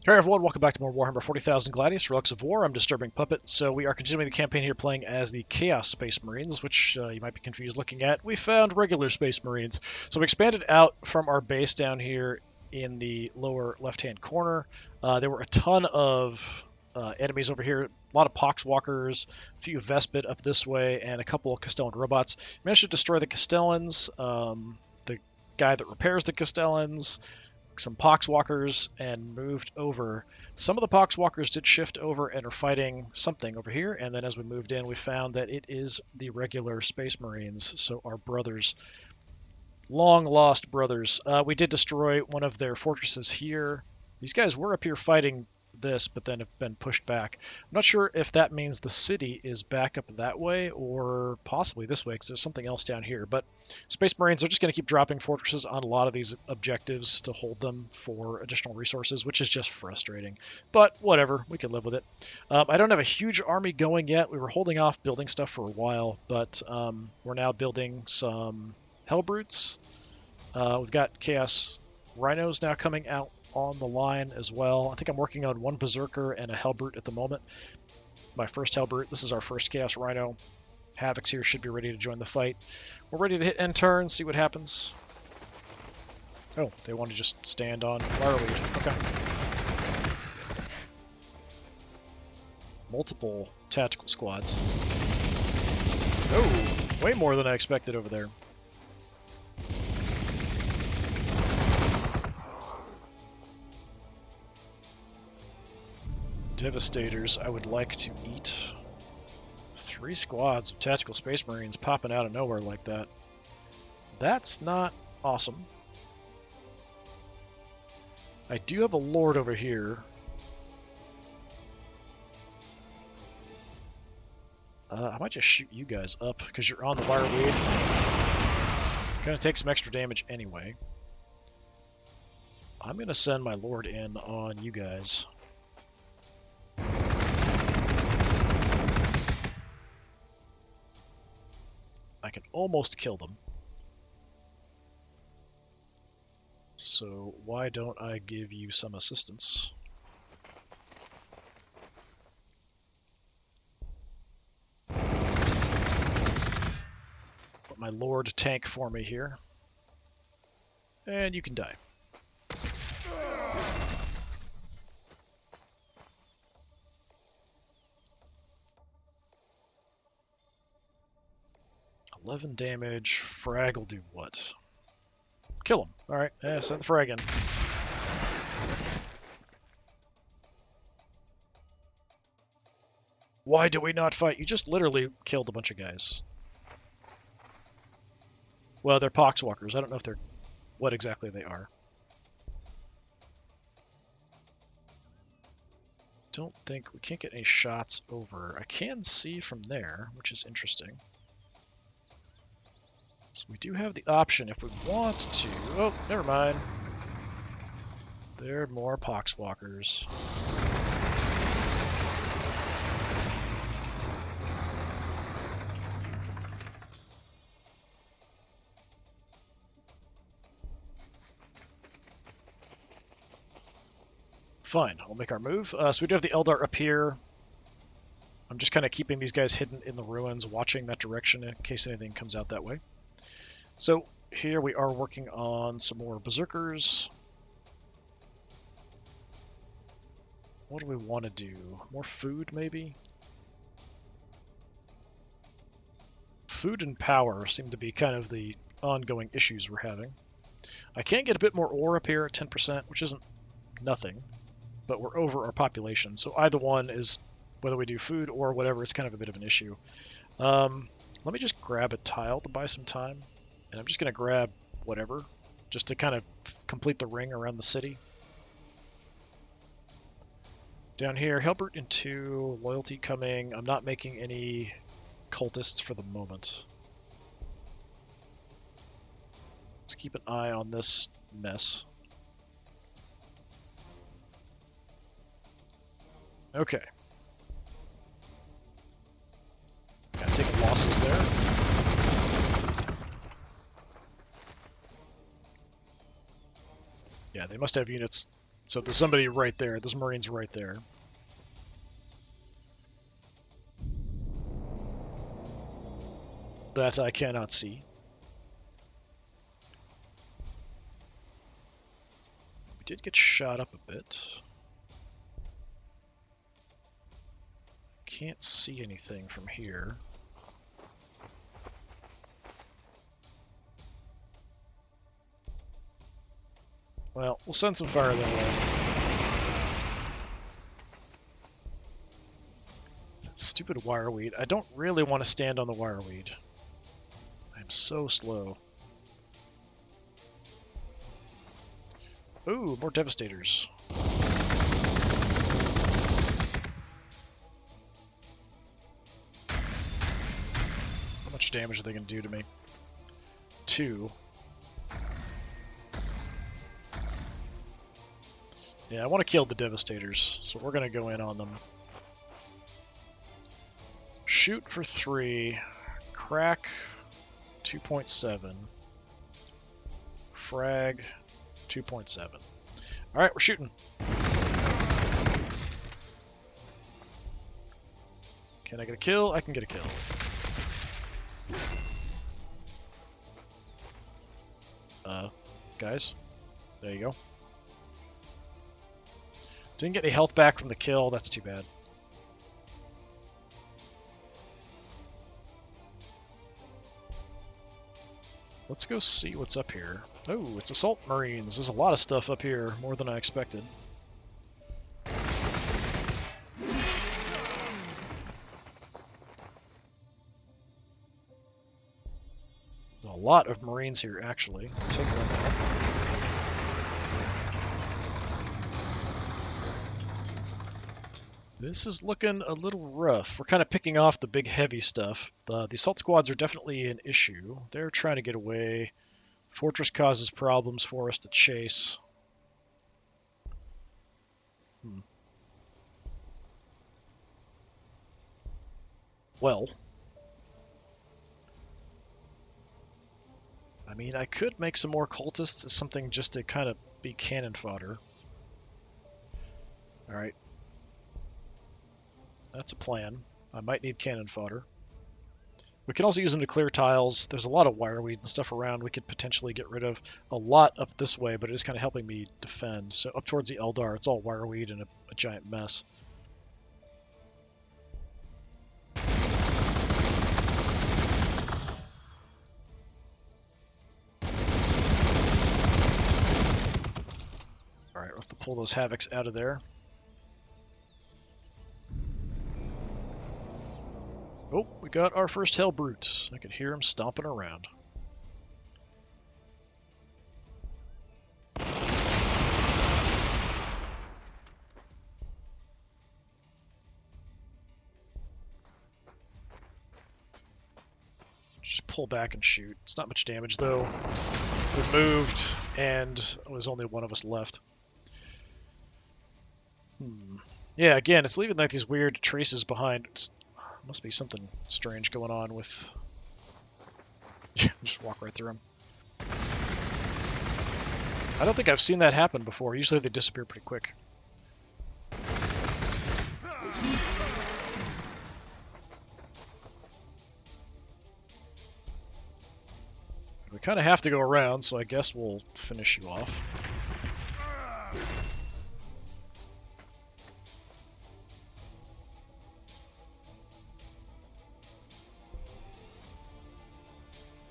Hey everyone, welcome back to more Warhammer 40,000 Gladius, Relics of War. I'm DisturbingPuppet. So we are continuing the campaign here playing as the Chaos Space Marines, which you might be confused looking at. We found regular Space Marines. So we expanded out from our base down here in the lower left-hand corner. There were a ton of enemies over here, a lot of Poxwalkers, a few Vespid up this way, and a couple of Castellan robots. Managed to destroy the Castellans, the guy that repairs the Castellans, some Poxwalkers, and moved over. Some of the Poxwalkers did shift over and are fighting something over here, and then as we moved in, we found that it is the regular Space Marines, so our brothers, long-lost brothers. We did destroy one of their fortresses here. These guys were up here fighting this, but then have been pushed back. I'm not sure if that means the city is back up that way or possibly this way, because there's something else down here. But Space Marines are just going to keep dropping fortresses on a lot of these objectives to hold them for additional resources, which is just frustrating. But whatever, we can live with it. I don't have a huge army going yet. We were holding off building stuff for a while, but we're now building some Hellbrutes. We've got Chaos Rhinos now coming out on the line as well. I think I'm working on one Berserker and a Hellbrute at the moment. My first Hellbrute. This is our first Chaos Rhino. Havocs here should be ready to join the fight. We're ready to hit end turn, see what happens. Oh, they want to just stand on wire lead. Okay. Multiple tactical squads. Oh, way more than I expected over there. Devastators, I would like to eat. 3 squads of tactical Space Marines popping out of nowhere like that. That's not awesome. I do have a Lord over here. I might just shoot you guys up because you're on the wire lead. Gonna take some extra damage anyway. I'm gonna send my Lord in on you guys. I can almost kill them. So why don't I give you some assistance? Let my Lord tank for me here. And you can die. $11 damage. Frag will do what? Kill him. Alright, send the frag in. Why do we not fight? You just literally killed a bunch of guys. Well, they're Poxwalkers. I don't know if they're what exactly they are. Don't think we can't get any shots over. I can see from there, which is interesting. So we do have the option if we want to. Oh, never mind. There are more Poxwalkers. Fine, we'll make our move. So we do have the Eldar up here. I'm just kind of keeping these guys hidden in the ruins, watching that direction in case anything comes out that way. So here we are working on some more Berserkers. What do we want to do? More food, maybe? Food and power seem to be kind of the ongoing issues we're having. I can get a bit more ore up here at 10%, which isn't nothing, but we're over our population. So either one is, whether we do food or whatever, it's kind of a bit of an issue. Let me just grab a tile to buy some time. And I'm just going to grab whatever, just to kind of complete the ring around the city. Down here, Hellbrute into Loyalty coming. I'm not making any cultists for the moment. Let's keep an eye on this mess. Okay. Gotta take losses there. Yeah, they must have units So there's somebody right there. There's Marines right there. That I cannot see. We did get shot up a bit. Can't see anything from here. Well, we'll send some fire that way. That stupid wireweed. I don't really want to stand on the wireweed. I'm so slow. Ooh, more Devastators. How much damage are they going to do to me? 2. Yeah, I want to kill the Devastators, so we're going to go in on them. Shoot for 3. Crack 2.7. Frag 2.7. Alright, we're shooting. Can I get a kill? I can get a kill. Guys, there you go. Didn't get any health back from the kill, that's too bad. Let's go see what's up here. Oh, it's Assault Marines. There's a lot of stuff up here, more than I expected. There's a lot of Marines here, actually. Take them out. This is looking a little rough. We're kind of picking off the big heavy stuff. The assault squads are definitely an issue. They're trying to get away. Fortress causes problems for us to chase. Well, I mean, I could make some more cultists as something just to kind of be cannon fodder. Alright. That's a plan. I might need cannon fodder. We can also use them to clear tiles. There's a lot of wireweed and stuff around we could potentially get rid of. A lot up this way, but it is kind of helping me defend. So up towards the Eldar, it's all wireweed and a giant mess. Alright, we'll have to pull those Havocs out of there. Oh, we got our first Hellbrute. I could hear him stomping around. Just pull back and shoot. It's not much damage, though. We moved, and there was only one of us left. Yeah, again, it's leaving like these weird traces behind. Must be something strange going on with... Just walk right through them. I don't think I've seen that happen before. Usually they disappear pretty quick. We kind of have to go around, so I guess we'll finish you off.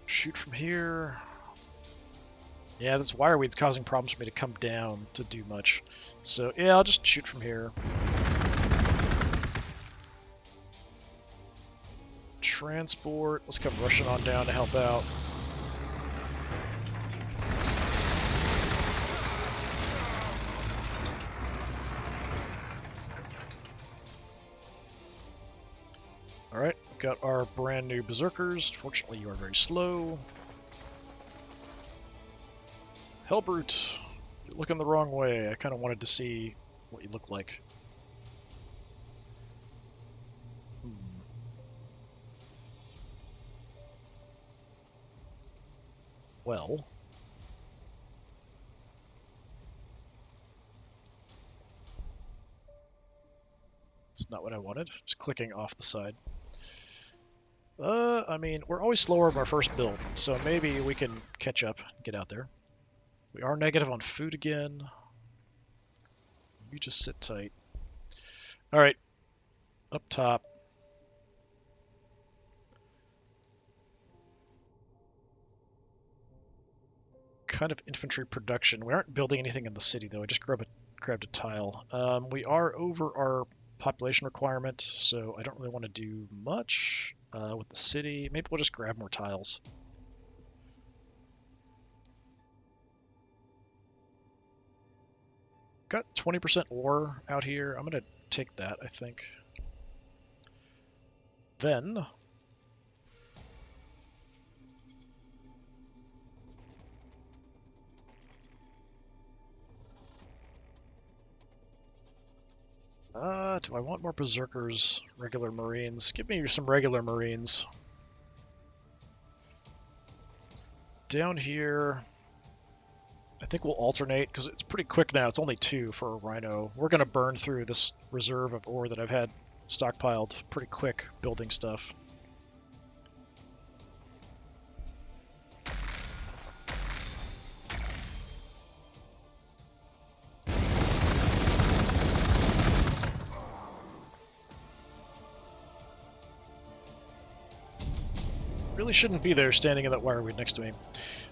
Shoot from here. Yeah, this wireweed's causing problems for me to come down to do much. So, yeah, I'll just shoot from here. Transport. Let's come rushing on down to help out. Alright, we've got our brand new Berserkers. Fortunately, you are very slow. Hellbrute, you're looking the wrong way. I kind of wanted to see what you look like. Well... That's not what I wanted. Just clicking off the side. I mean, we're always slower on our first build, so maybe we can catch up and get out there. We are negative on food again. You just sit tight. Alright, up top. Kind of infantry production. We aren't building anything in the city, though. I just grabbed a tile. We are over our population requirement, so I don't really want to do much with the city. Maybe we'll just grab more tiles. Got 20% ore out here. I'm going to take that, I think. Then... do I want more berserkers? Regular marines? Give me some regular marines. Down here, I think we'll alternate, because it's pretty quick now. It's only 2 for a rhino. We're going to burn through this reserve of ore that I've had stockpiled pretty quick building stuff. Really shouldn't be there standing in that wire weed next to me.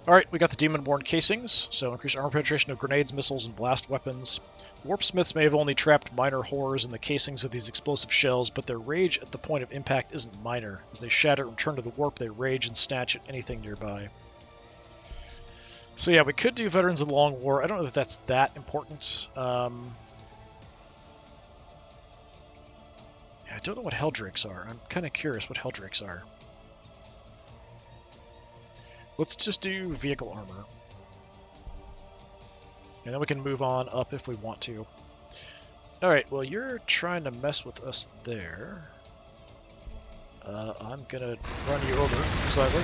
Alright, we got the Demon-Born casings, so increase armor penetration of grenades, missiles, and blast weapons. The Warpsmiths may have only trapped minor horrors in the casings of these explosive shells, but their rage at the point of impact isn't minor. As they shatter and return to the warp, they rage and snatch at anything nearby. So yeah, we could do Veterans of the Long War. I don't know if that's that important. Yeah, I don't know what Helldrakes are. I'm kind of curious what Helldrakes are. Let's just do vehicle armor. And then we can move on up if we want to. Alright, well, you're trying to mess with us there. I'm gonna run you over slightly.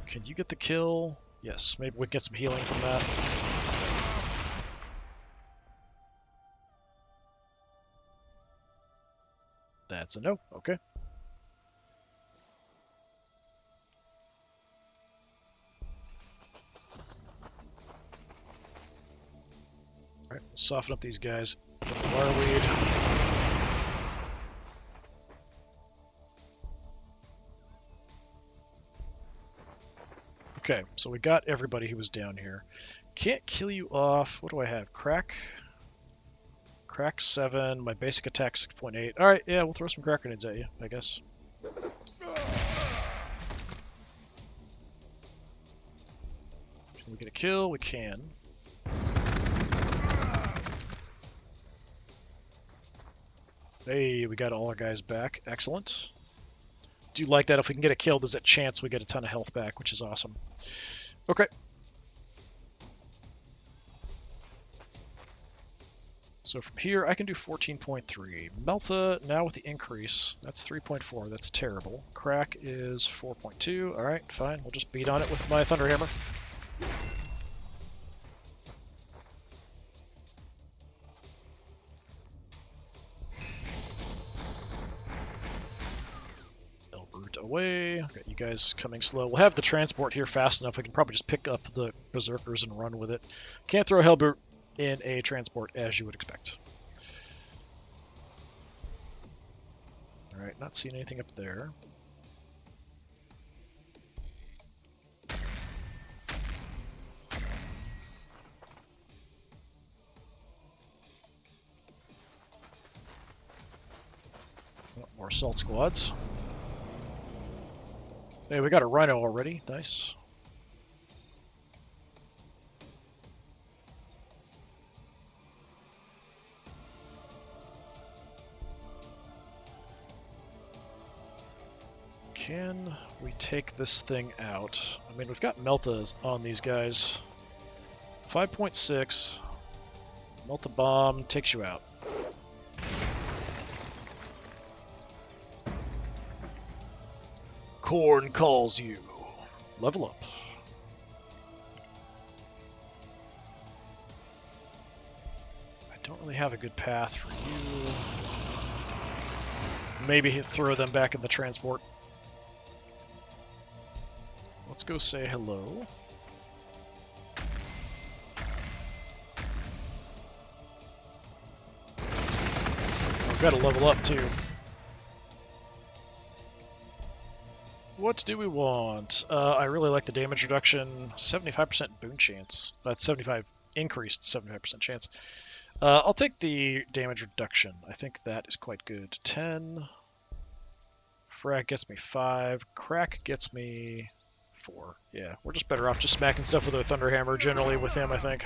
Can you get the kill? Yes, maybe we can get some healing from that. That's a no. Okay. Alright, soften up these guys. Get the wireweed. Okay, so we got everybody who was down here. Can't kill you off. What do I have? Crack? Crack 7, my basic attack 6.8. Alright, yeah, we'll throw some crack grenades at you, I guess. Can we get a kill? We can. Hey, we got all our guys back. Excellent. Do like that. If we can get a kill, there's a chance we get a ton of health back, which is awesome. Okay. So from here, I can do 14.3. Melta, now with the increase, that's 3.4. That's terrible. Crack is 4.2. All right, fine. We'll just beat on it with my Thunderhammer. Elbert away. Got you guys coming slow. We'll have the transport here fast enough. We can probably just pick up the Berserkers and run with it. Can't throw Helbert in a transport, as you would expect. Alright, not seeing anything up there. Oh, more assault squads. Hey, we got a Rhino already. Nice. Can we take this thing out? I mean, we've got Meltas on these guys. 5.6. Melta Bomb takes you out. Korn calls you. Level up. Don't really have a good path for you. Maybe throw them back in the transport. Let's go say hello. I've got to level up too. What do we want? I really like the damage reduction. 75% boon chance. That's 75 increased 75% chance. I'll take the damage reduction. I think that is quite good. 10. Frag gets me 5. Crack gets me 4. Yeah, we're just better off just smacking stuff with a Thunderhammer generally with him, I think.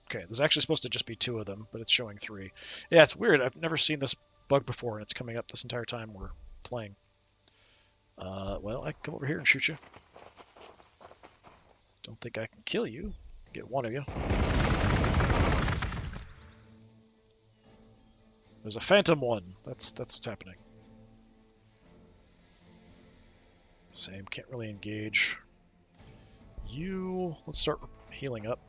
Okay, there's actually supposed to just be 2 of them, but it's showing 3. Yeah, it's weird. I've never seen this bug before, and it's coming up this entire time we're playing. Well, I can come over here and shoot you. Don't think I can kill you. Get one of you. There's a phantom one. That's what's happening. Same, can't really engage. You, let's start healing up.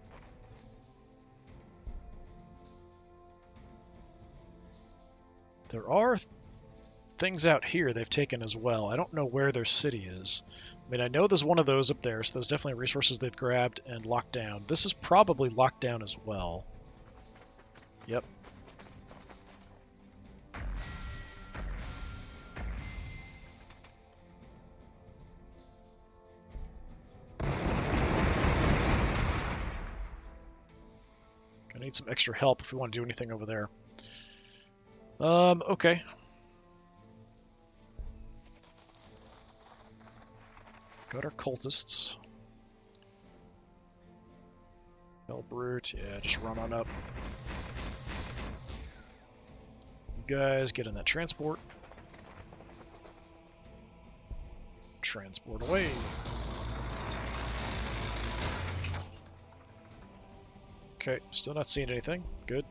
There are things out here they've taken as well. I don't know where their city is. I mean, I know there's one of those up there, so there's definitely resources they've grabbed and locked down. This is probably locked down as well. Yep. Gonna need some extra help if we want to do anything over there. Okay. Got our cultists. Hellbrute, yeah, just run on up. You guys get in that transport. Transport away. Okay, still not seeing anything. Good.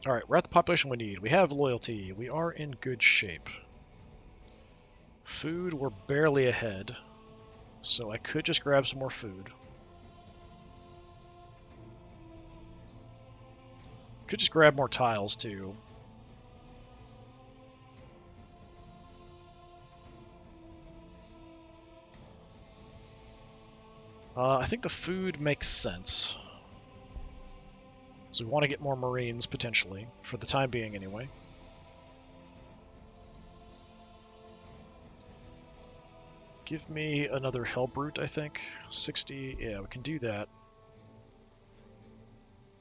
Alright, we're at the population we need. We have loyalty. We are in good shape. Food, we're barely ahead. So I could just grab some more food. Could just grab more tiles, too. I think the food makes sense. So we want to get more Marines, potentially, for the time being, anyway. Give me another Hellbrute, I think. 60, yeah, we can do that.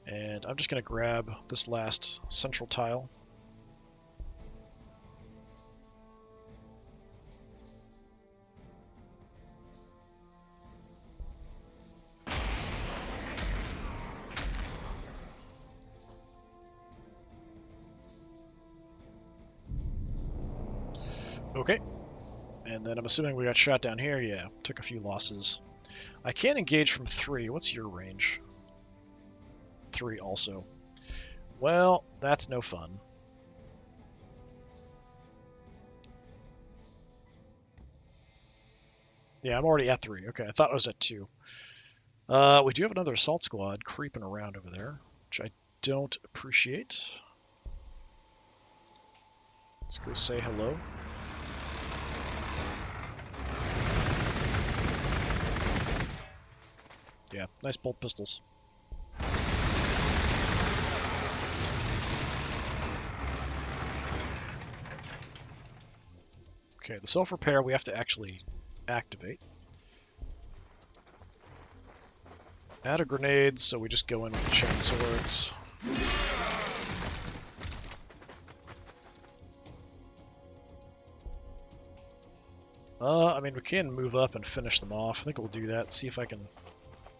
And I'm just going to grab this last central tile. Okay. And then I'm assuming we got shot down here. Yeah, took a few losses. I can't engage from 3. What's your range? 3 also. Well, that's no fun. Yeah, I'm already at 3. Okay, I thought I was at 2. We do have another assault squad creeping around over there, which I don't appreciate. Let's go say hello. Yeah, nice bolt pistols. Okay, the self-repair we have to actually activate. Out of grenades, so we just go in with the chain swords. I mean, we can move up and finish them off. I think we'll do that. See if I can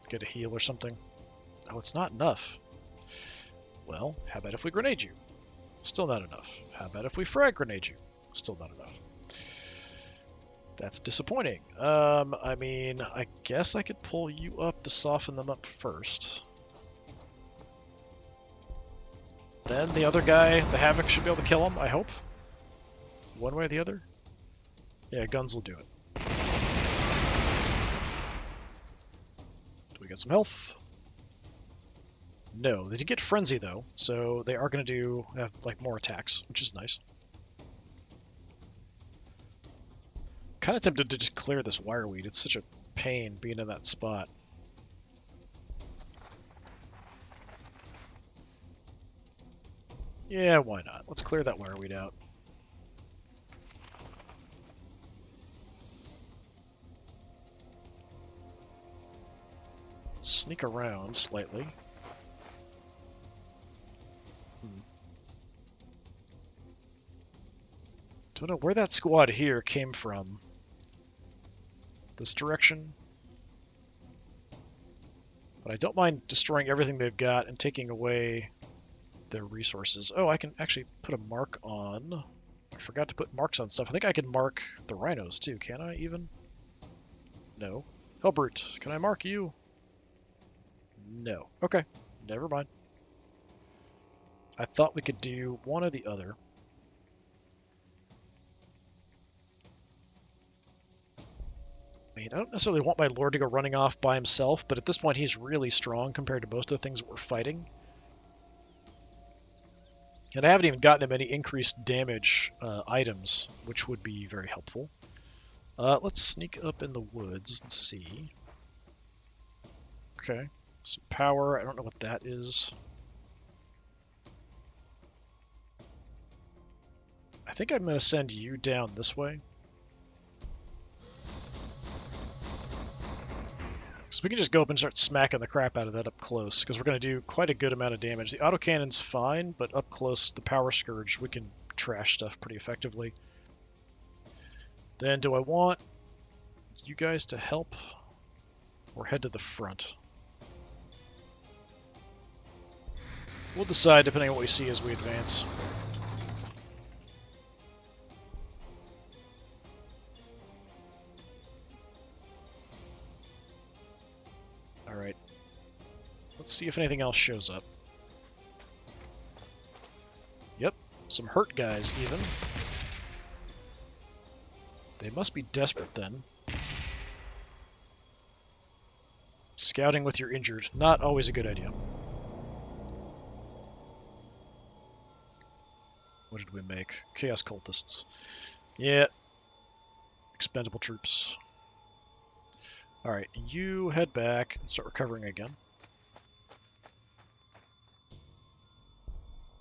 get a heal or something. Oh, it's not enough. Well, how about if we grenade you? Still not enough. How about if we frag grenade you? Still not enough. That's disappointing. I mean, I guess I could pull you up to soften them up first. Then the other guy, the Havoc, should be able to kill him, I hope. One way or the other. Yeah, guns will do it. we get some health. No, they did get Frenzy, though, so they are going to have, like, more attacks, which is nice. Kind of tempted to just clear this wireweed. It's such a pain being in that spot. Yeah, why not? Let's clear that wireweed out. Sneak around slightly. Don't know where that squad here came from. This direction. But I don't mind destroying everything they've got and taking away their resources. Oh, I can actually put a mark on... I forgot to put marks on stuff. I think I can mark the rhinos too, can I even? No. Hellbrute, can I mark you? No. Okay, never mind. I thought we could do one or the other. I mean, I don't necessarily want my lord to go running off by himself, but at this point he's really strong compared to most of the things that we're fighting. And I haven't even gotten him any increased damage items, which would be very helpful. Let's sneak up in the woods and see. Okay, some power. I don't know what that is. I think I'm going to send you down this way. So we can just go up and start smacking the crap out of that up close, because we're going to do quite a good amount of damage. The autocannon's fine, but up close, the power scourge, we can trash stuff pretty effectively. Then do I want you guys to help or head to the front? We'll decide depending on what we see as we advance. Alright. Let's see if anything else shows up. Yep, some hurt guys even. They must be desperate then. Scouting with your injured, not always a good idea. What did we make? Chaos cultists. Yeah. Expendable troops. Alright, you head back and start recovering again.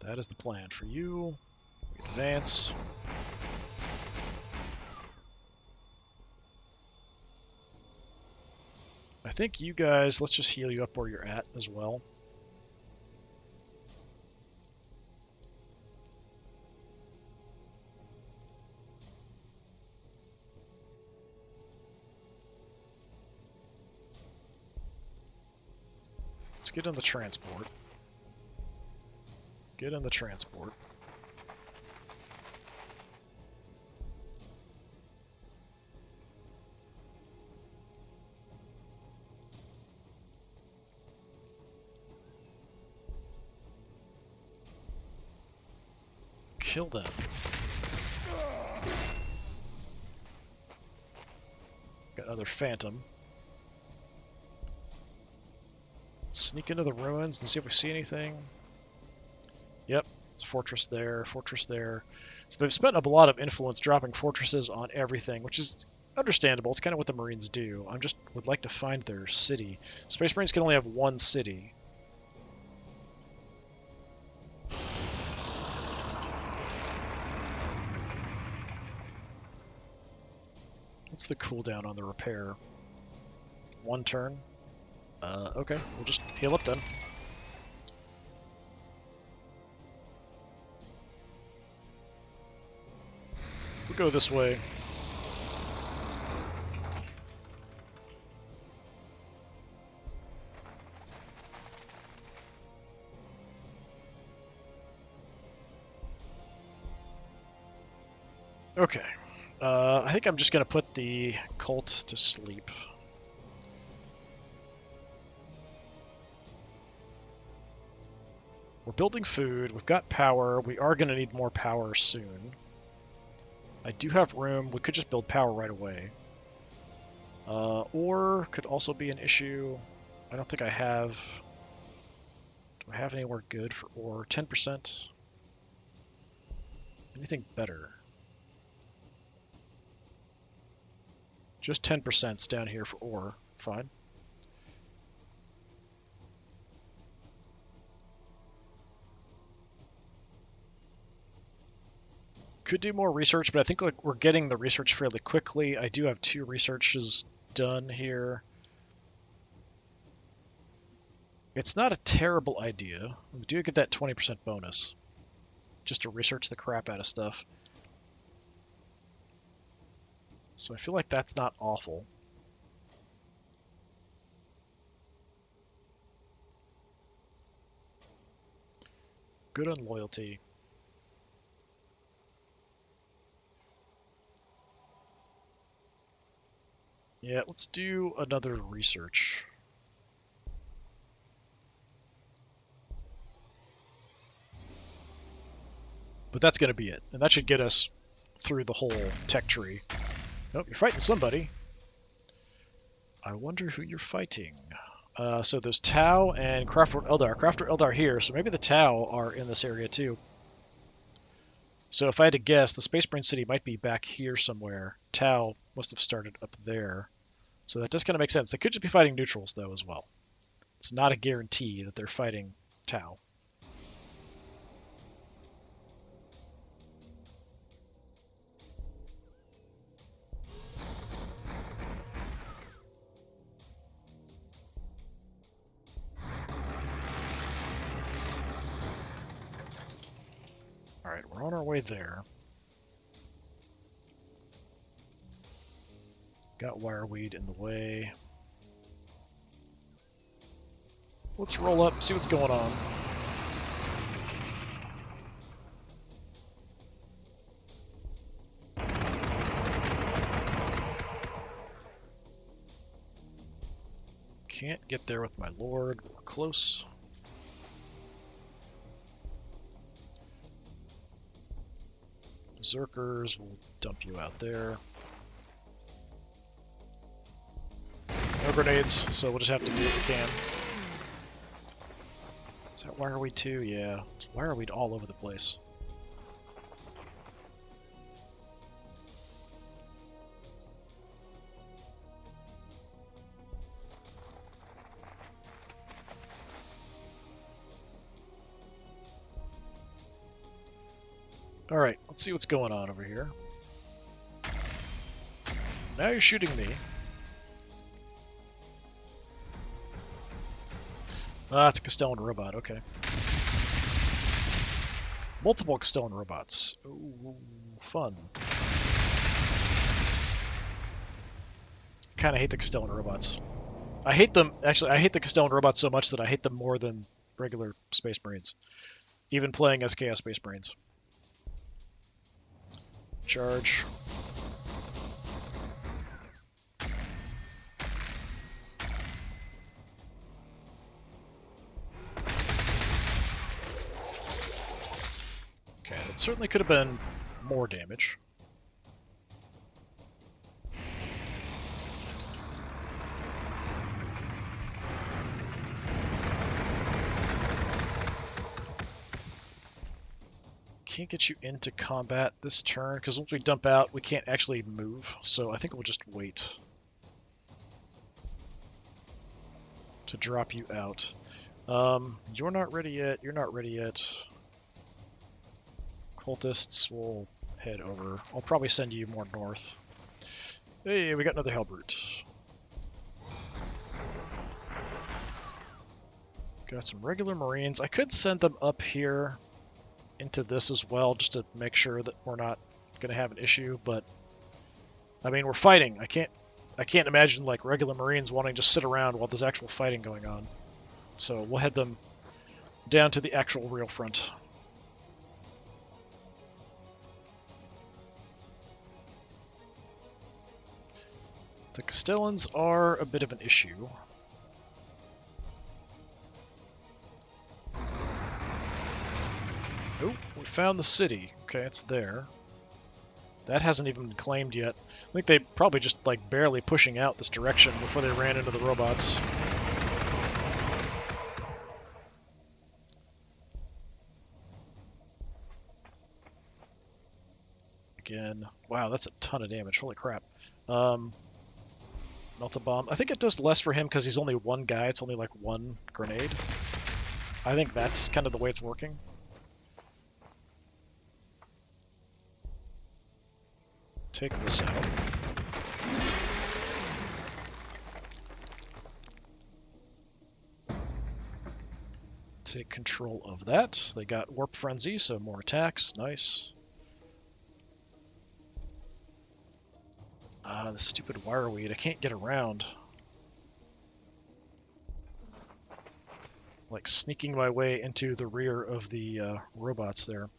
That is the plan for you. We advance. I think you guys, let's just heal you up where you're at as well. Let's get in the transport. Get in the transport. Kill them. Got another phantom. Sneak into the ruins and see if we see anything. Yep, there's fortress there, fortress there. So they've spent up a lot of influence dropping fortresses on everything, which is understandable. It's kind of what the Marines do. I just would like to find their city. Space Marines can only have one city. What's the cooldown on the repair? 1 turn? Okay, we'll just heal up then. We'll go this way. Okay. I think I'm just going to put the cult to sleep. We're building food, we've got power, we are going to need more power soon. I do have room, we could just build power right away. Or could also be an issue. I don't think I have... Do I have anywhere good for ore? 10%? Anything better? Just 10% down here for ore. Fine. Could do more research, but I think like we're getting the research fairly quickly. I do have 2 researches done here. It's not a terrible idea. We do get that 20% bonus just to research the crap out of stuff. So I feel like that's not awful. Good on loyalty. Yeah, let's do another research. But that's going to be it. And that should get us through the whole tech tree. Oh, you're fighting somebody. I wonder who you're fighting. So there's Tau and Crafter Eldar. Crafter Eldar here, so maybe the Tau are in this area too. So if I had to guess, the Space Marine City might be back here somewhere. Tau must have started up there. So that does kind of make sense. They could just be fighting neutrals, though, as well. It's not a guarantee that they're fighting Tau. Alright, we're on our way there. Got wireweed in the way. Let's roll up, see what's going on. Can't get there with my lord. We're close. Berserkers will dump you out there. No grenades, so we'll just have to do what we can. Is that wireweed too? Yeah. It's wireweed all over the place. Alright, let's see what's going on over here. Now you're shooting me. Ah, it's a Castellan robot, okay. Multiple Castellan robots. Ooh, fun. Kinda hate the Castellan robots. I hate them, actually, I hate the Castellan robots so much that I hate them more than regular Space Marines. Even playing as Chaos Space Marines. Charge. Okay, that certainly could have been more damage. Can't get you into combat this turn, because once we dump out, we can't actually move, so I think we'll just wait to drop you out. You're not ready yet, you're not ready yet. Cultists will head over. I'll probably send you more north. Hey, we got another Hellbrute. Got some regular Marines. I could send them up here into this as well, just to make sure that we're not going to have an issue, but I mean, we're fighting. I can't imagine like regular Marines wanting to just sit around while there's actual fighting going on. So we'll head them down to the actual real front. The Castellans are a bit of an issue. Oh, we found the city. Okay, it's there. That hasn't even been claimed yet. I think they probably just like barely pushing out this direction before they ran into the robots. again. Wow, that's a ton of damage. Holy crap. Melt a bomb. I think it does less for him because he's only one guy. It's only like one grenade. I think that's kind of the way it's working. Take this out. Take control of that. They got Warp Frenzy, so more attacks. Nice. The stupid wireweed. I can't get around. Like sneaking my way into the rear of the robots there.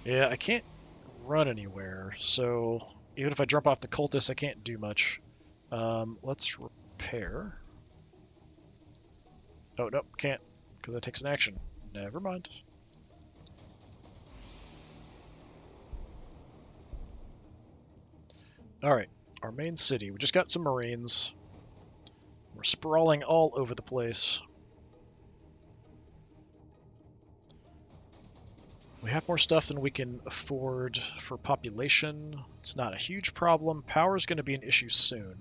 Yeah, I can't run anywhere, so even if I jump off the cultist, I can't do much. Let's repair. Oh, nope, can't, because that takes an action. Never mind. Alright, our main city. We just got some Marines. We're sprawling all over the place. We have more stuff than we can afford for population. It's not a huge problem. Power is going to be an issue soon.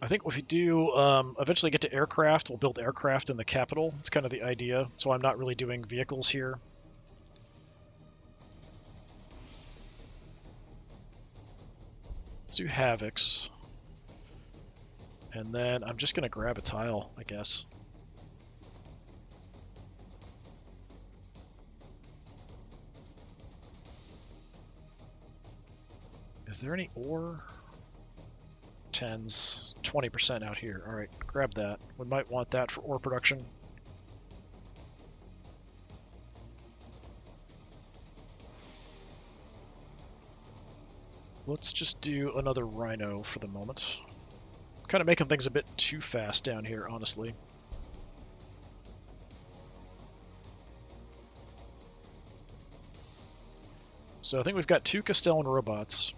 I think if we do eventually get to aircraft, we'll build aircraft in the capital. It's kind of the idea. So I'm not really doing vehicles here. Let's do Havocs. And then I'm just going to grab a tile, I guess. Is there any ore? 10s, 20% out here. Alright, grab that. We might want that for ore production. Let's just do another Rhino for the moment. Kind of making things a bit too fast down here, honestly. So I think we've got 2 Castellan robots.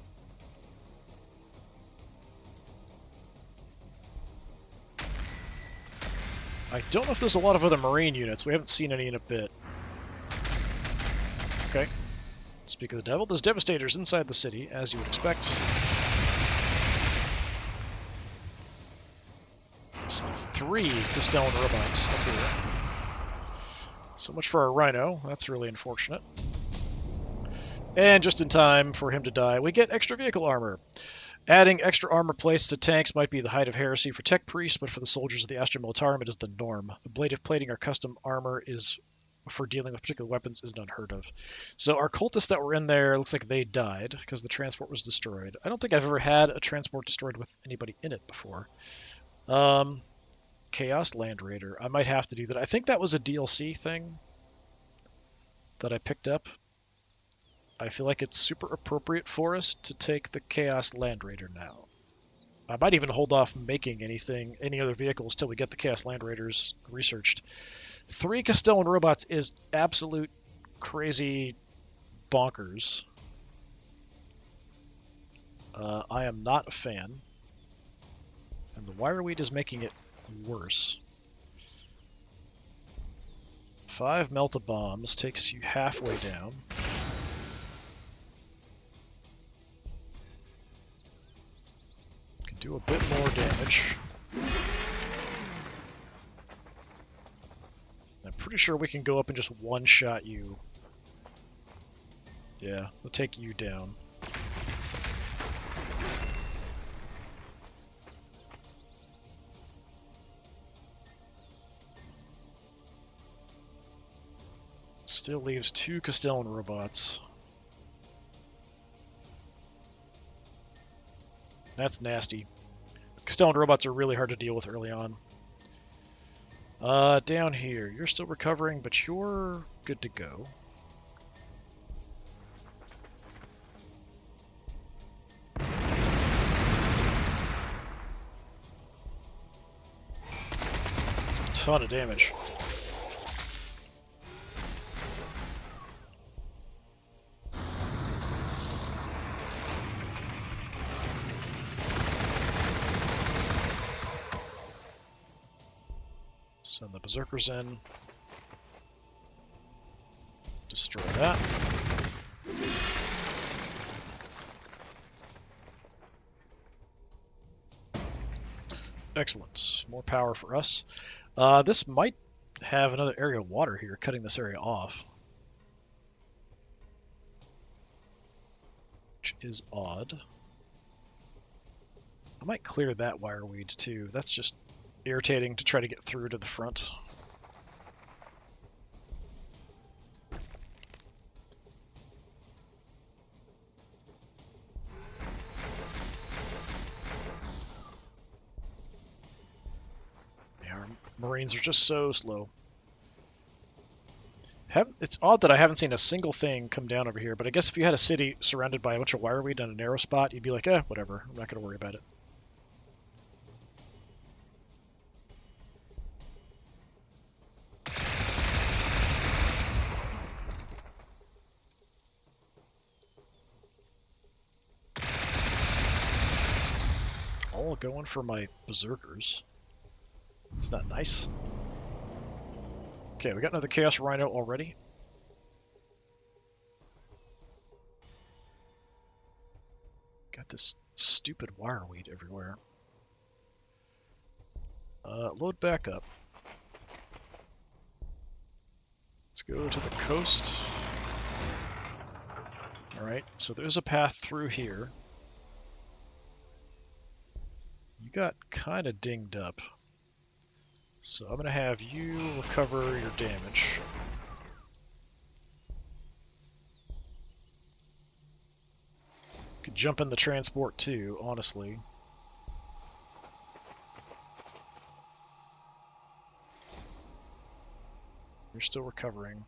I don't know if there's a lot of other Marine units. We haven't seen any in a bit. Okay. Speak of the devil, there's Devastators inside the city, as you would expect. It's 3 Castellan robots up here. So much for our Rhino. That's really unfortunate. And just in time for him to die, we get extra vehicle armor. Adding extra armor plates to tanks might be the height of heresy for tech priests, but for the soldiers of the Astra Militarum, it is the norm. Plating our custom armor is for dealing with particular weapons is unheard of. So our cultists that were in there, looks like they died because the transport was destroyed. I don't think I've ever had a transport destroyed with anybody in it before. Chaos Land Raider. I might have to do that. I think that was a DLC thing that I picked up. I feel like it's super appropriate for us to take the Chaos Land Raider now. I might even hold off making any other vehicles till we get the Chaos Land Raiders researched. 3 Castellan robots is absolute crazy bonkers. I am not a fan. And the wireweed is making it worse. 5 melt-a-bombs takes you halfway down. Can do a bit more damage. I'm pretty sure we can go up and just one-shot you. Yeah, we'll take you down. Still leaves 2 Castellan robots. That's nasty. Castellan robots are really hard to deal with early on. Down here. You're still recovering, but you're good to go. That's a ton of damage. Send the berserkers in. Destroy that. Excellent. More power for us. This might have another area of water here, cutting this area off. Which is odd. I might clear that wireweed too. That's just irritating to try to get through to the front. Yeah, our Marines are just so slow. It's odd that I haven't seen a single thing come down over here, but I guess if you had a city surrounded by a bunch of wireweed and a narrow spot, you'd be like, whatever, I'm not going to worry about it. All going for my berserkers. It's not nice. Okay, we got another Chaos Rhino already. Got this stupid wireweed everywhere. Load back up. Let's go to the coast. Alright, so there's a path through here. You got kind of dinged up. So I'm going to have you recover your damage. Could jump in the transport too, honestly. You're still recovering.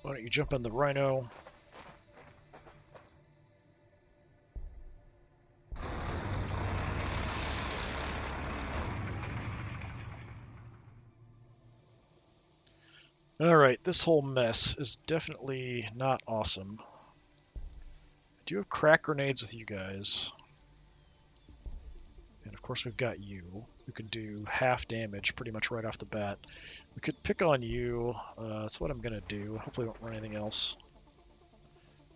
Why don't you jump in the Rhino? Alright, this whole mess is definitely not awesome. I do have crack grenades with you guys. And of course we've got you, who can do half damage pretty much right off the bat. We could pick on you. That's what I'm going to do. Hopefully we won't run anything else.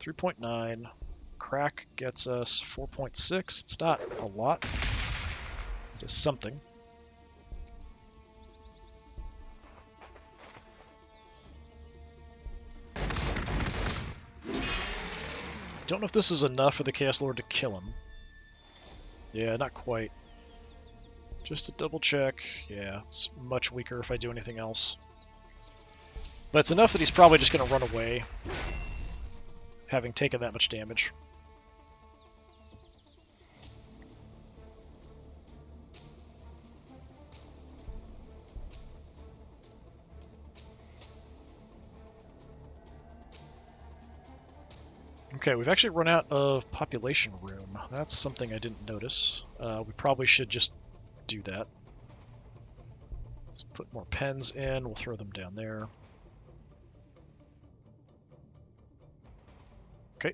3.9. Crack gets us 4.6. It's not a lot. It is something. Don't know if this is enough for the Chaos Lord to kill him. Yeah, not quite. Just to double check. Yeah, it's much weaker if I do anything else. But it's enough that he's probably just going to run away, having taken that much damage. Okay, we've actually run out of population room. That's something I didn't notice. We probably should just do that. Let's put more pens in. We'll throw them down there. Okay.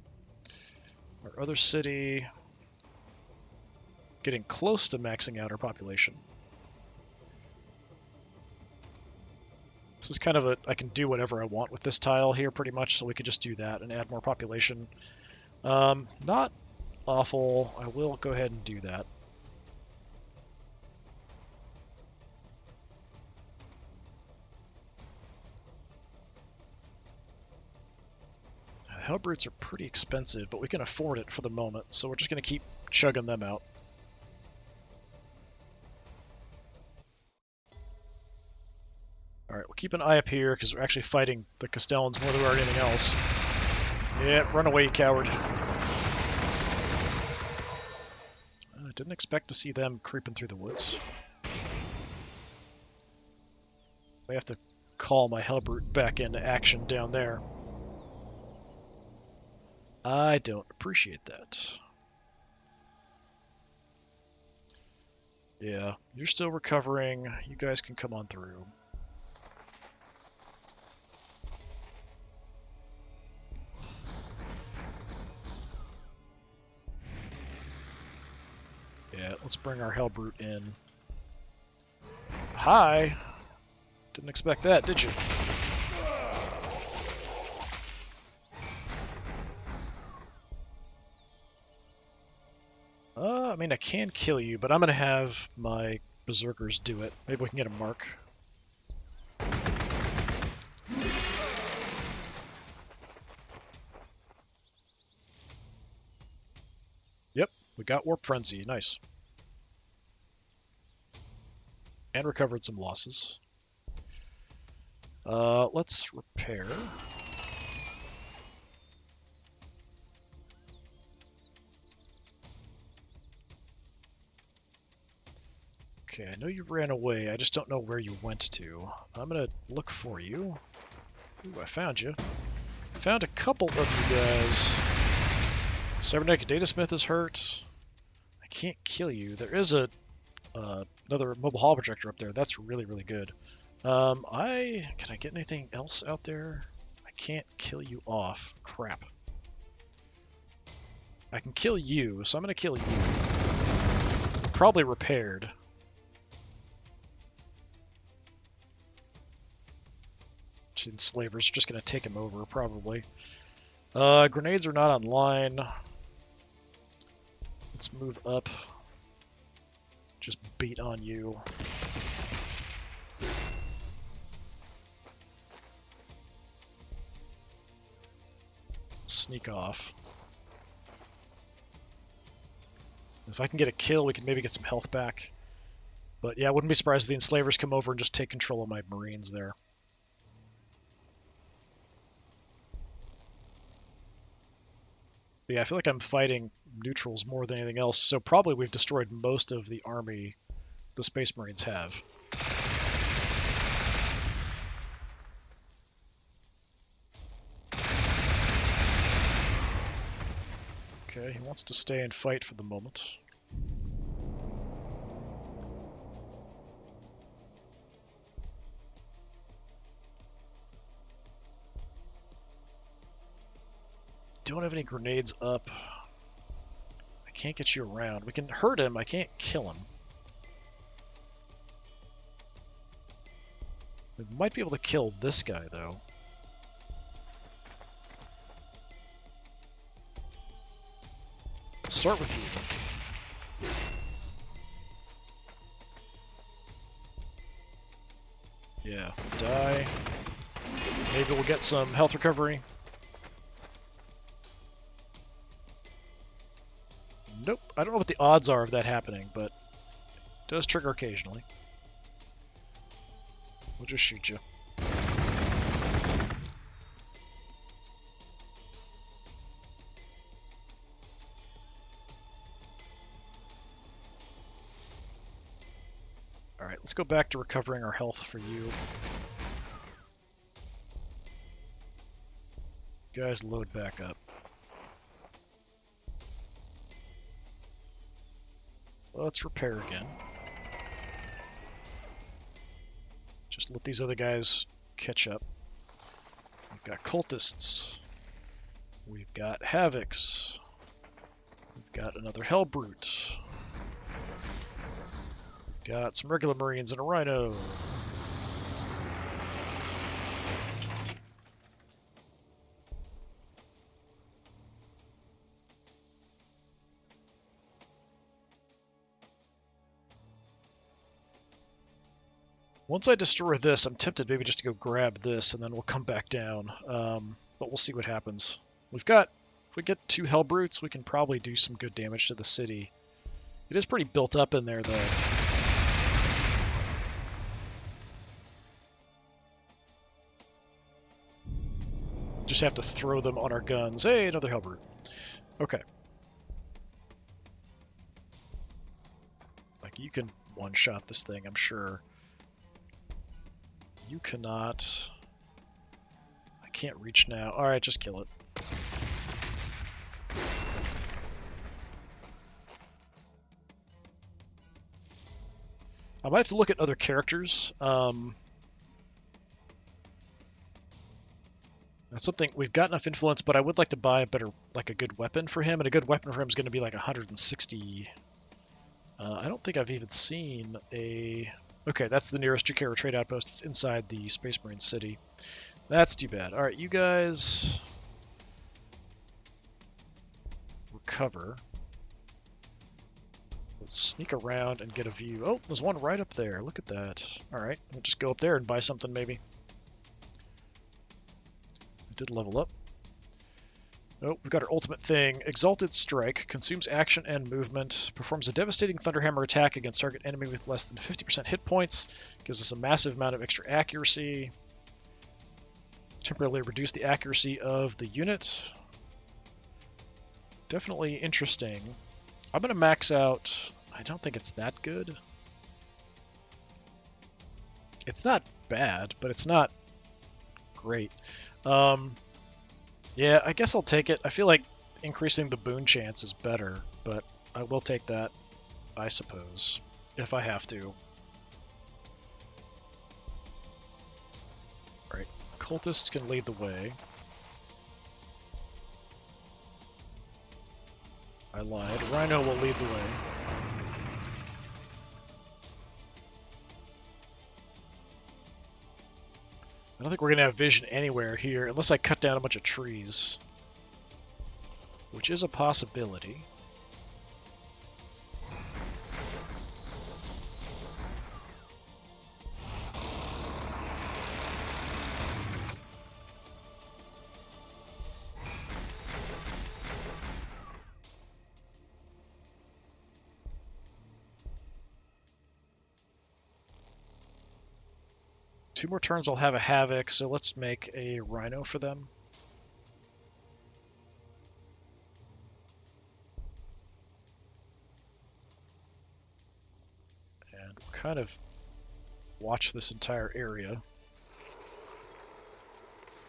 Our other city, getting close to maxing out our population. This is kind of a, I can do whatever I want with this tile here pretty much, so we could just do that and add more population. Not awful. I will go ahead and do that. Hellbrutes are pretty expensive, but we can afford it for the moment, so we're just going to keep chugging them out. Alright, we'll keep an eye up here, because we're actually fighting the Castellans more than we are anything else. Yeah, run away, you coward. I didn't expect to see them creeping through the woods. I have to call my Hellbrute back into action down there. I don't appreciate that. Yeah, you're still recovering. You guys can come on through. Yeah, let's bring our Hellbrute in. Hi! Didn't expect that, did you? I mean, I can kill you, but I'm going to have my Berserkers do it. Maybe we can get a mark. Yep, we got Warp Frenzy. Nice. And recovered some losses. Let's repair. Okay, I know you ran away. I just don't know where you went to. I'm gonna look for you. Ooh, I found you. Found a couple of you guys. Cybernetic Datasmith is hurt. I can't kill you. There is a another mobile hall projector up there. That's really, really good. Can I get anything else out there? I can't kill you off. Crap. I can kill you, so I'm gonna kill you. Probably repaired. Enslavers are just gonna take him over, probably. Grenades are not online. Let's move up. Just beat on you. Sneak off. If I can get a kill, we can maybe get some health back. But yeah, I wouldn't be surprised if the enslavers come over and just take control of my marines there. But yeah, I feel like I'm fighting neutrals more than anything else, so probably we've destroyed most of the army the Space Marines have. Okay, he wants to stay and fight for the moment. Don't have any grenades up. I can't get you around. We can hurt him, I can't kill him. We might be able to kill this guy, though. Start with you. Yeah, die. Maybe we'll get some health recovery. Nope, I don't know what the odds are of that happening, but it does trigger occasionally. We'll just shoot you. Alright, let's go back to recovering our health for you. Guys, load back up. Let's repair again. Just let these other guys catch up. We've got cultists. We've got havocs. We've got another hellbrute. We've got some regular marines and a rhino. Once I destroy this, I'm tempted maybe just to go grab this, and then we'll come back down. But we'll see what happens. If we get 2 Hellbrutes, we can probably do some good damage to the city. It is pretty built up in there, though. Just have to throw them on our guns. Hey, another Hellbrute. Okay. Like, you can one-shot this thing, I'm sure. You cannot. I can't reach now. Alright, just kill it. I might have to look at other characters. That's something, we've got enough influence, but I would like to buy a better, like a good weapon for him, and a good weapon for him is going to be like 160 I don't think I've even seen a... Okay, that's the nearest Jakara trade outpost. It's inside the Space Marine city. That's too bad. Alright, you guys... recover. Let's sneak around and get a view. Oh, there's one right up there. Look at that. Alright, we'll just go up there and buy something, maybe. We did level up. Oh, we've got our ultimate thing. Exalted Strike. Consumes action and movement. Performs a devastating Thunderhammer attack against target enemy with less than 50% hit points. Gives us a massive amount of extra accuracy. Temporarily reduce the accuracy of the unit. Definitely interesting. I'm going to max out... I don't think it's that good. It's not bad, but it's not great. Yeah, I guess I'll take it. I feel like increasing the boon chance is better, but I will take that, I suppose, if I have to. Alright, cultists can lead the way. I lied. Rhino will lead the way. I don't think we're going to have vision anywhere here, unless I cut down a bunch of trees. Which is a possibility. Two more turns I'll have a Havoc, so let's make a Rhino for them. And we'll kind of watch this entire area.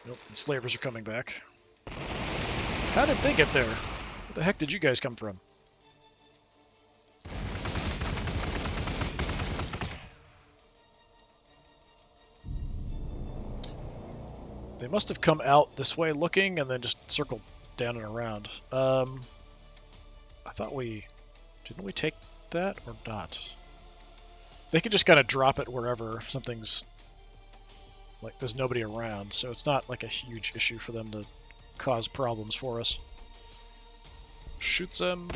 Nope, enslavers are coming back. How did they get there? Where the heck did you guys come from? They must have come out this way looking and then just circled down and around. I thought we... Didn't we take that or not? They could just kind of drop it wherever if something's... Like, there's nobody around, so it's not like a huge issue for them to cause problems for us. Shoots them.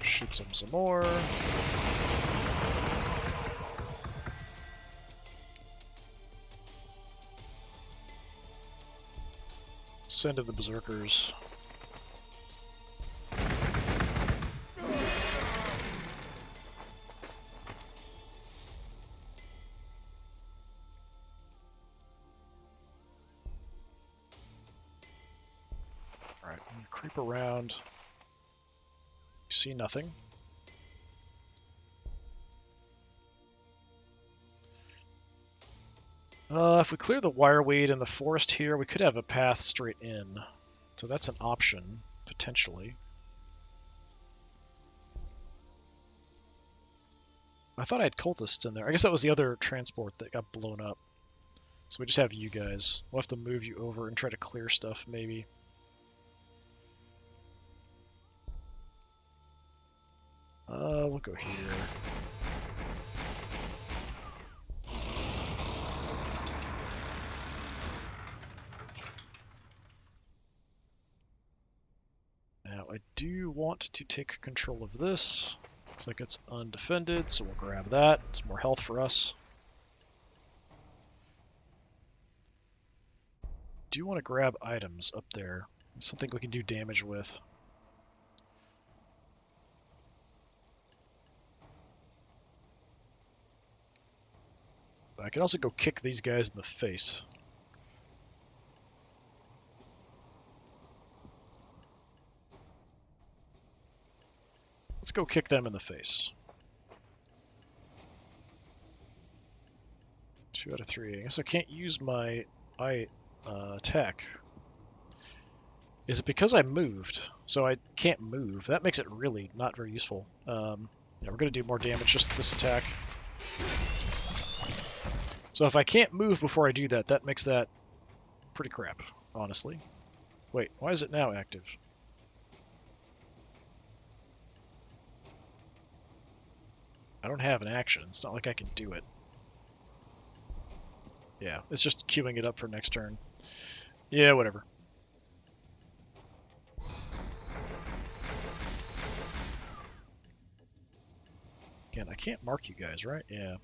Shoots them some more. Send in the berserkers. Alright, I'm gonna creep around. See nothing. If we clear the wireweed in the forest here, we could have a path straight in. So that's an option, potentially. I thought I had cultists in there. I guess that was the other transport that got blown up. So we just have you guys. We'll have to move you over and try to clear stuff, maybe. We'll go here. Now, I do want to take control of this. Looks like it's undefended, so we'll grab that. It's more health for us. Do want to grab items up there. Something we can do damage with. I can also go kick these guys in the face. Let's go kick them in the face. 2 out of 3. I guess I can't use my attack. Is it because I moved? So I can't move. That makes it really not very useful. Yeah, we're going to do more damage just with this attack. So if I can't move before I do that, that makes that pretty crap. honestly. Wait, why is it now active? I don't have an action. It's not like I can do it. Yeah, it's just queuing it up for next turn. Yeah, whatever. Again, I can't mark you guys, right? Yeah.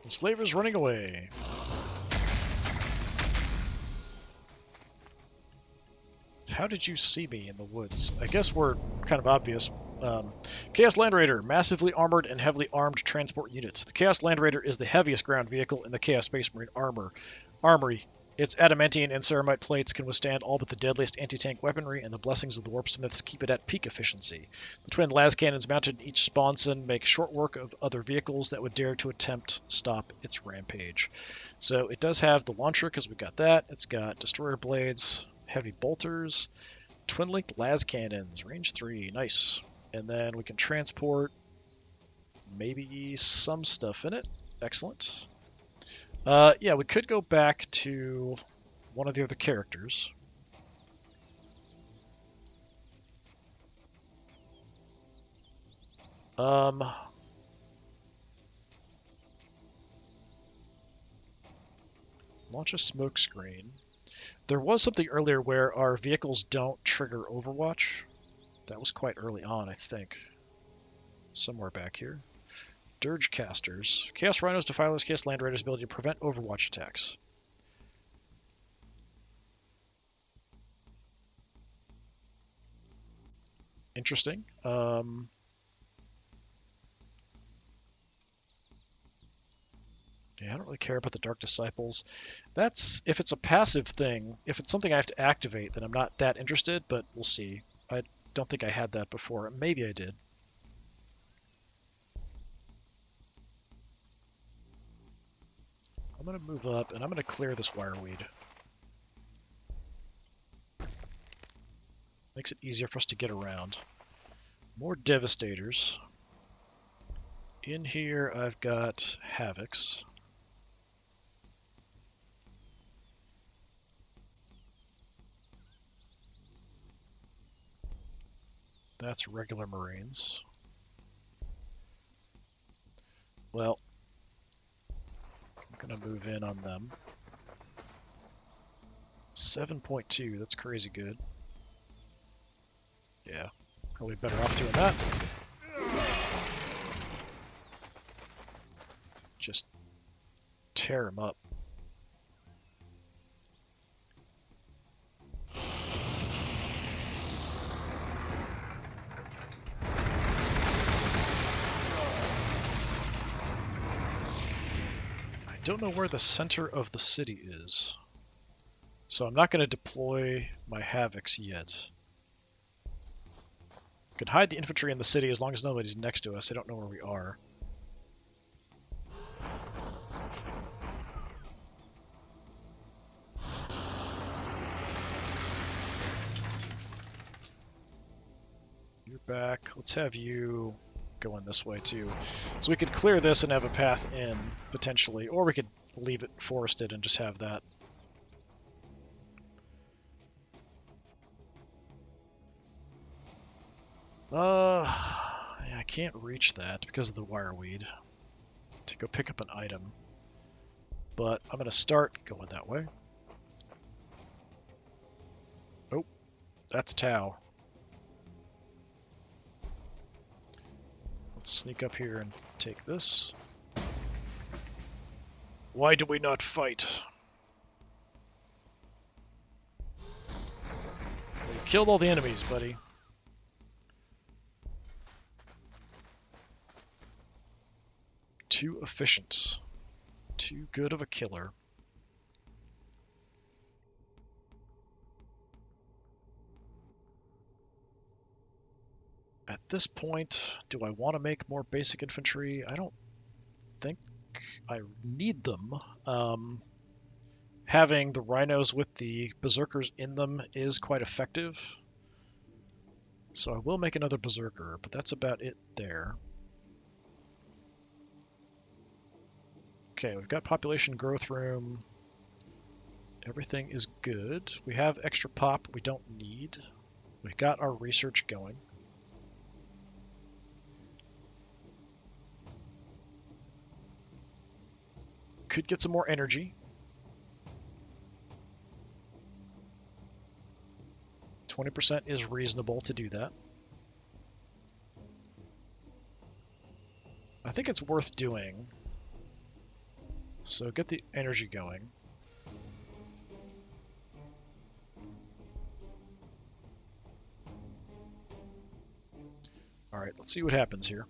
The slaver's running away. How did you see me in the woods? I guess we're kind of obvious. Chaos Land Raider, massively armored and heavily armed transport units. The Chaos Land Raider is the heaviest ground vehicle in the Chaos Space Marine armory. Its adamantine and ceramite plates can withstand all but the deadliest anti-tank weaponry, and the blessings of the warpsmiths keep it at peak efficiency. The twin las cannons mounted in each sponson make short work of other vehicles that would dare to attempt stop its rampage. So it does have the launcher, because we got that. It's got destroyer blades, heavy bolters, twin-linked las cannons, range 3, nice. And then we can transport maybe some stuff in it. Excellent. Yeah, we could go back to one of the other characters. Launch a smoke screen. There was something earlier where our vehicles don't trigger Overwatch. That was quite early on, I think. Somewhere back here. Dirge casters. Chaos Rhinos, Defilers, Chaos Land Raiders' ability to prevent Overwatch attacks. Interesting. Yeah, I don't really care about the Dark Disciples. That's if it's a passive thing. If it's something I have to activate, then I'm not that interested, but we'll see. I don't think I had that before. Maybe I did. I'm going to move up, and I'm going to clear this wireweed. Makes it easier for us to get around. More Devastators. In here, I've got Havocs. That's regular Marines. Well, I'm going to move in on them. 7.2, that's crazy good. Yeah, probably better off doing that. Just tear him up. I don't know where the center of the city is, so I'm not going to deploy my Havocs yet. Can hide the infantry in the city as long as nobody's next to us. They don't know where we are. You're back. Let's have you going this way too. So we could clear this and have a path in, potentially. Or we could leave it forested and just have that. Yeah, I can't reach that because of the wireweed to go pick up an item. But I'm going to start going that way. Oh, that's Tau. Let's sneak up here and take this. Why do we not fight? You killed all the enemies, buddy. Too efficient. Too good of a killer. At this point, do I want to make more basic infantry? I don't think I need them. Having the rhinos with the berserkers in them is quite effective. So I will make another Berserker, but that's about it there. Okay, we've got population growth room. Everything is good. We have extra pop we don't need. We've got our research going. Could get some more energy. 20% is reasonable to do that. I think it's worth doing. So get the energy going. Alright, let's see what happens here.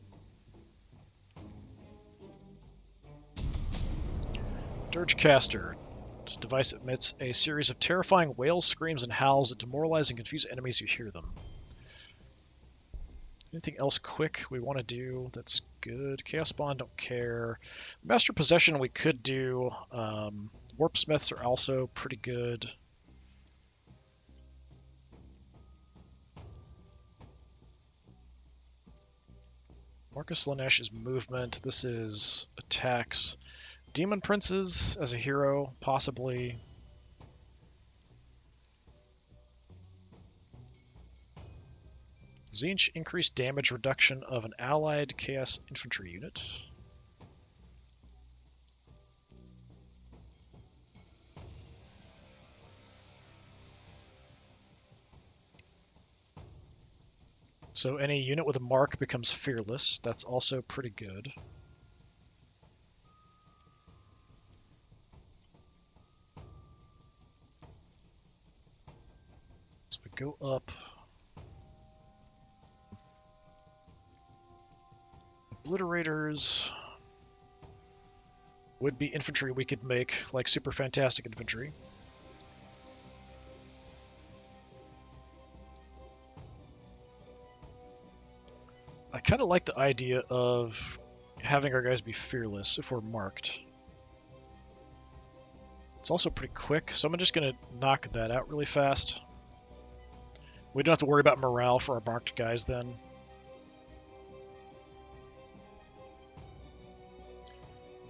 Dirge Caster. This device emits a series of terrifying wails, screams, and howls that demoralize and confuse enemies who hear them. Anything else quick we want to do that's good? Chaos Bond, don't care. Master Possession we could do. Warp Smiths are also pretty good. Marcus Lanesh's movement. This is attacks. Demon Princes as a hero, possibly. Tzeentch increased damage reduction of an allied Chaos Infantry unit. So any unit with a mark becomes fearless. That's also pretty good. So we go up. Obliterators would be infantry we could make, like super fantastic infantry. I kind of like the idea of having our guys be fearless if we're marked. It's also pretty quick, so I'm just going to knock that out really fast. We don't have to worry about morale for our marked guys then.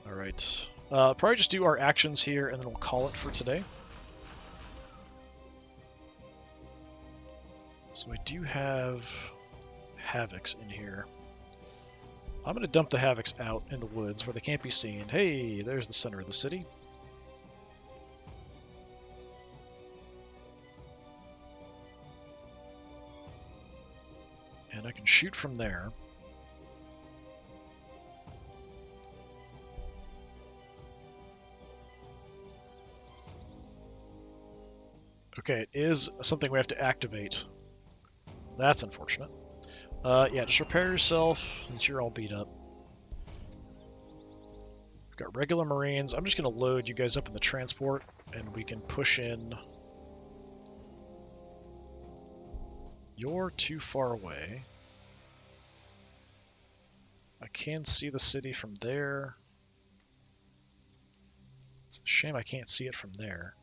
Alright. Probably just do our actions here and then we'll call it for today. So we do have Havocs in here. I'm going to dump the Havocs out in the woods where they can't be seen. Hey, there's the center of the city. And I can shoot from there. Okay, it is something we have to activate. That's unfortunate. Yeah, just repair yourself since you're all beat up. We've got regular Marines. I'm just going to load you guys up in the transport, and we can push in. You're too far away. I can see the city from there. It's a shame I can't see it from there.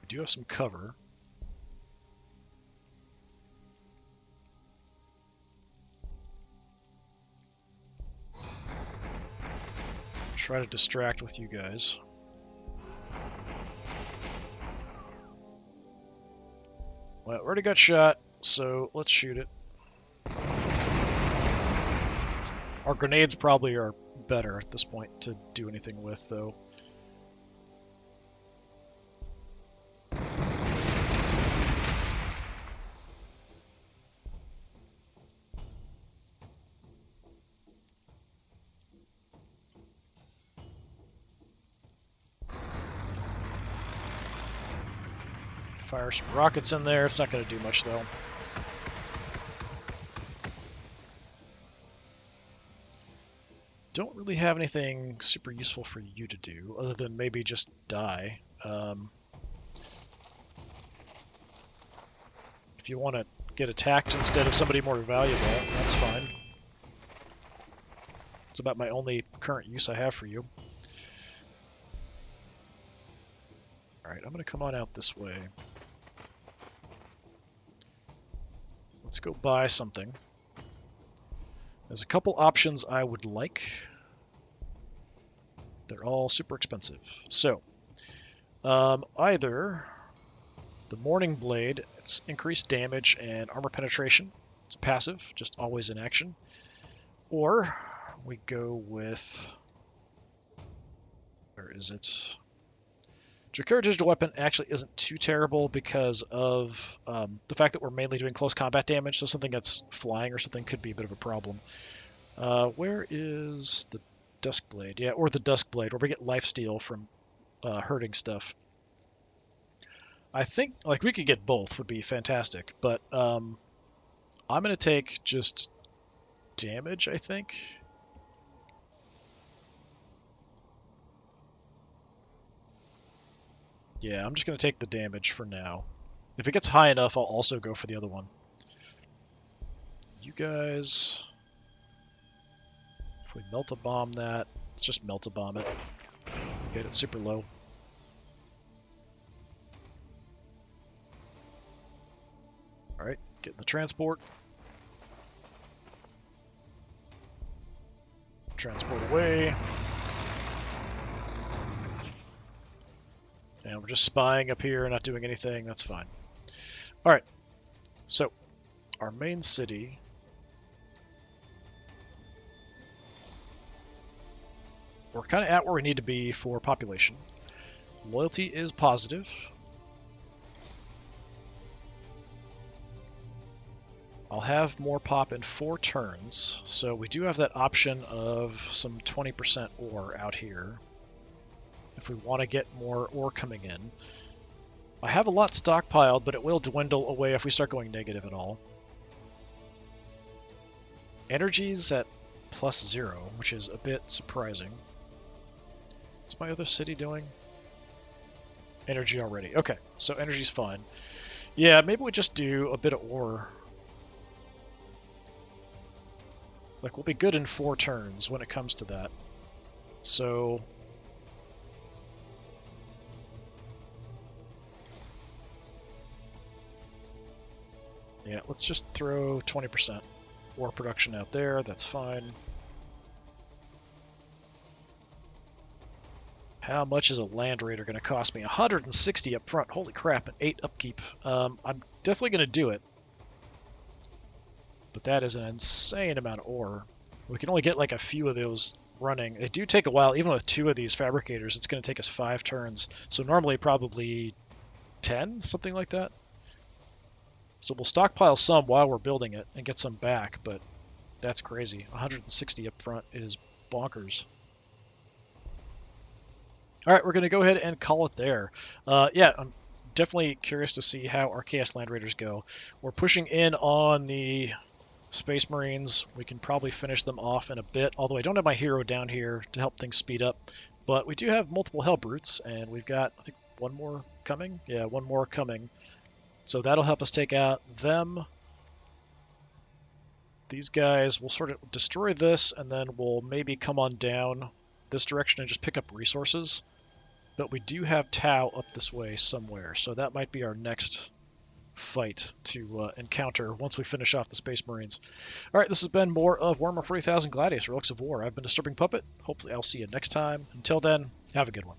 We do have some cover. Try to distract with you guys. Well, it already got shot, so let's shoot it. Our grenades probably are better at this point to do anything with, though. Fire some rockets in there. It's not going to do much, though. Don't really have anything super useful for you to do, other than maybe just die. If you want to get attacked instead of somebody more valuable, that's fine. It's about my only current use I have for you. Alright, I'm going to come on out this way. Let's go buy something. There's a couple options I would like. They're all super expensive. So, either the Morning Blade, it's increased damage and armor penetration. It's a passive, just always in action. Or we go with... Where is it? Drakara Digital Weapon actually isn't too terrible because of the fact that we're mainly doing close combat damage, so something that's flying or something could be a bit of a problem. Where is the Dusk Blade? Yeah, or the Dusk Blade, where we get lifesteal from hurting stuff. I think, like, we could get both, would be fantastic, but I'm going to take just damage, I think. Yeah, I'm just going to take the damage for now. If it gets high enough, I'll also go for the other one. You guys... If we melt-a-bomb that, let's just melt-a-bomb it. Get it super low. Alright, get in the transport. Transport away. And we're just spying up here, not doing anything. That's fine. Alright, so our main city... We're kind of at where we need to be for population. Loyalty is positive. I'll have more pop in 4 turns, so we do have that option of some 20% ore out here if we want to get more ore coming in. I have a lot stockpiled, but it will dwindle away if we start going negative at all. Energy's at +0, which is a bit surprising. What's my other city doing? Energy already. Okay, so energy's fine. Yeah, maybe we just do a bit of ore. Like, we'll be good in 4 turns when it comes to that. So... yeah, let's just throw 20% ore production out there. That's fine. How much is a land raider going to cost me? 160 up front. Holy crap, and 8 upkeep. I'm definitely going to do it. But that is an insane amount of ore. We can only get like a few of those running. They do take a while. Even with 2 of these fabricators, it's going to take us 5 turns. So normally probably 10, something like that. So we'll stockpile some while we're building it and get some back, but that's crazy. 160 up front is bonkers. All right, we're going to go ahead and call it there. Yeah, I'm definitely curious to see how our Chaos Land Raiders go. We're pushing in on the Space Marines. We can probably finish them off in a bit, although I don't have my hero down here to help things speed up. But we do have multiple Hell Brutes, and we've got, I think, 1 more coming? Yeah, 1 more coming. So that'll help us take out them. These guys will sort of destroy this, and then we'll maybe come on down this direction and just pick up resources. But we do have Tau up this way somewhere, so that might be our next fight to encounter once we finish off the Space Marines. All right, this has been more of Warhammer 40,000 Gladius, Relics of War. I've been Disturbing Puppet. Hopefully I'll see you next time. Until then, have a good one.